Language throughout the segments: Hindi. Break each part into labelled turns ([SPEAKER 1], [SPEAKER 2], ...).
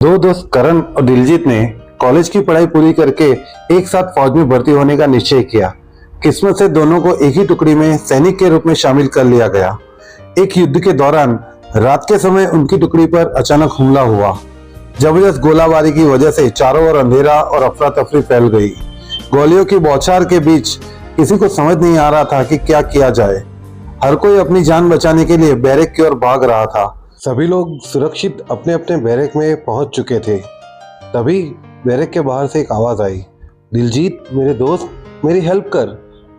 [SPEAKER 1] दो दोस्त करण और दिलजीत ने कॉलेज की पढ़ाई पूरी करके एक साथ फौज में भर्ती होने का निश्चय किया। किस्मत से दोनों को एक ही टुकड़ी में सैनिक के रूप में शामिल कर लिया गया। एक युद्ध के दौरान रात के समय उनकी टुकड़ी पर अचानक हमला हुआ। जबरदस्त गोलाबारी की वजह से चारों ओर अंधेरा और अफरा तफरी फैल गई। गोलियों की बौछार के बीच किसी को समझ नहीं आ रहा था कि क्या किया जाए। हर कोई अपनी जान बचाने के लिए बैरक की ओर भाग रहा था। सभी लोग सुरक्षित अपने अपने बैरक में पहुंच चुके थे। तभी बैरक के बाहर से एक आवाज आई, दिलजीत मेरे दोस्त, मेरी हेल्प कर,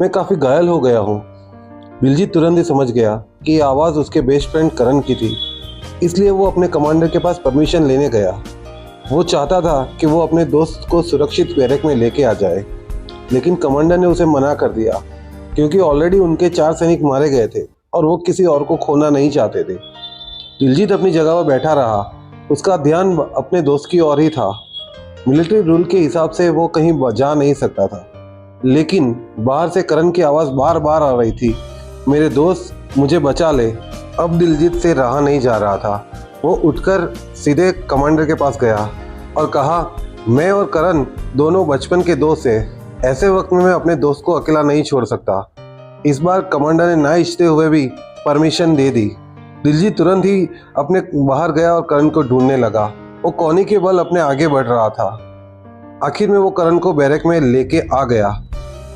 [SPEAKER 1] मैं काफी घायल हो गया हूँ। दिलजीत तुरंत ही समझ गया कि ये आवाज उसके बेस्ट फ्रेंड करण की थी, इसलिए वो अपने कमांडर के पास परमिशन लेने गया। वो चाहता था कि वो अपने दोस्त को सुरक्षित बैरक में लेके आ जाए, लेकिन कमांडर ने उसे मना कर दिया क्योंकि ऑलरेडी उनके 4 सैनिक मारे गए थे और वो किसी और को खोना नहीं चाहते थे। दिलजीत अपनी जगह पर बैठा रहा, उसका ध्यान अपने दोस्त की ओर ही था। मिलिट्री रूल के हिसाब से वो कहीं जा नहीं सकता था, लेकिन बाहर से करण की आवाज़ बार बार आ रही थी, मेरे दोस्त मुझे बचा ले। अब दिलजीत से रहा नहीं जा रहा था। वो उठकर सीधे कमांडर के पास गया और कहा, मैं और करण दोनों बचपन के दोस्त हैं, ऐसे वक्त में मैं अपने दोस्त को अकेला नहीं छोड़ सकता। इस बार कमांडर ने ना इच्छते हुए भी परमिशन दे दी। दिलजीत तुरंत ही अपने बाहर गया और करण को ढूंढने लगा। वो कोहनी के बल अपने आगे बढ़ रहा था। आखिर में वो करण को बैरक में लेके आ गया।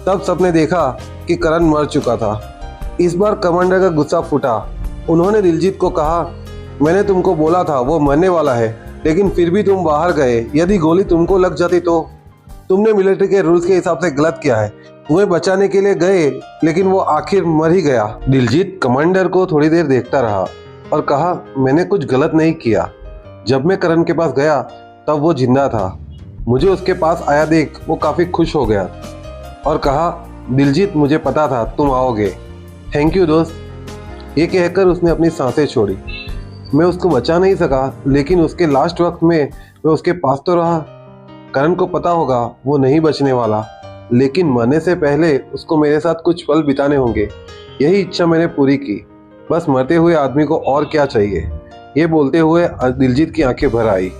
[SPEAKER 1] तब सबने देखा कि करण मर चुका था। इस बार कमांडर का गुस्सा फूटा। उन्होंने दिलजीत को कहा, मैंने तुमको बोला था वो मरने वाला है, लेकिन फिर भी तुम बाहर गए। यदि गोली तुमको लग जाती तो? तुमने मिलिट्री के रूल्स के हिसाब से गलत किया है। तुम्हें बचाने के लिए गए, लेकिन वो आखिर मर ही गया। दिलजीत कमांडर को थोड़ी देर देखता रहा और कहा, मैंने कुछ गलत नहीं किया। जब मैं करण के पास गया तब वो जिंदा था। मुझे उसके पास आया देख वो काफ़ी खुश हो गया और कहा, दिलजीत मुझे पता था तुम आओगे, थैंक यू दोस्त। ये कहकर उसने अपनी सांसें छोड़ी। मैं उसको बचा नहीं सका, लेकिन उसके लास्ट वक्त में मैं उसके पास तो रहा। करण को पता होगा वो नहीं बचने वाला, लेकिन मरने से पहले उसको मेरे साथ कुछ पल बिताने होंगे। यही इच्छा मैंने पूरी की। बस मरते हुए आदमी को और क्या चाहिए। ये बोलते हुए दिलजीत की आंखें भर आई।